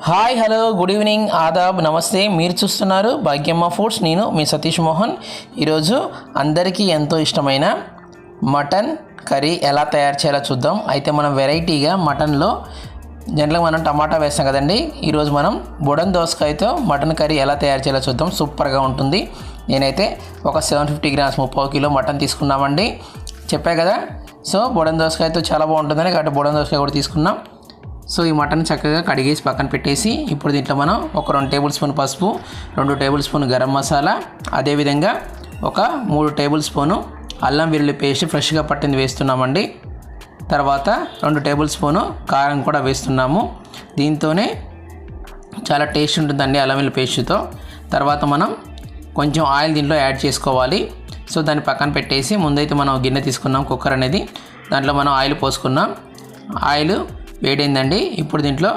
Hi hello good evening Aadab నమస్తే. మీరు చూస్తున్నారు భాగ్యమ్మ ఫుడ్స్. నేను మీ సతీష్ మోహన్. ఈరోజు అందరికీ ఎంతో ఇష్టమైన మటన్ కర్రీ ఎలా తయారు చేయాలో చూద్దాం. అయితే మనం వెరైటీగా మటన్లో జనరల్గా మనం టమాటా వేస్తాం కదండి. ఈరోజు మనం బుడన్ దోసకాయతో మటన్ కర్రీ ఎలా తయారు చేయాలో చూద్దాం. సూపర్గా ఉంటుంది. నేనైతే ఒక 750 గ్రామ్స్ 30 కిలో మటన్ తీసుకున్నామండి. చెప్పా కదా, సో బుడన్ దోసకాయతో చాలా బాగుంటుందని కాబట్టి బుడన్ దోసకాయ కూడా తీసుకున్నాం. సో ఈ మటన్ చక్కగా కడిగేసి పక్కన పెట్టేసి ఇప్పుడు దీంట్లో మనం ఒక 2 టేబుల్ స్పూన్ పసుపు, 2 టేబుల్ స్పూన్ గరం మసాలా, అదేవిధంగా ఒక 3 టేబుల్ స్పూను అల్లం వెల్లుల్లి పేస్ట్ ఫ్రెష్గా పట్టింది వేస్తున్నామండి. తర్వాత 2 టేబుల్ స్పూను కారం కూడా వేస్తున్నాము. దీంతోనే చాలా టేస్ట్ ఉంటుందండి అల్లం వెల్లుల్లి పేస్ట్తో. తర్వాత మనం కొంచెం ఆయిల్ దీంట్లో యాడ్ చేసుకోవాలి. సో దాన్ని పక్కన పెట్టేసి ముందైతే మనం గిన్నె తీసుకున్నాం, కుక్కర్ అనేది. దాంట్లో మనం ఆయిల్ పోసుకున్నాం. ఆయిల్ వేడైందండి. ఇప్పుడు దీంట్లో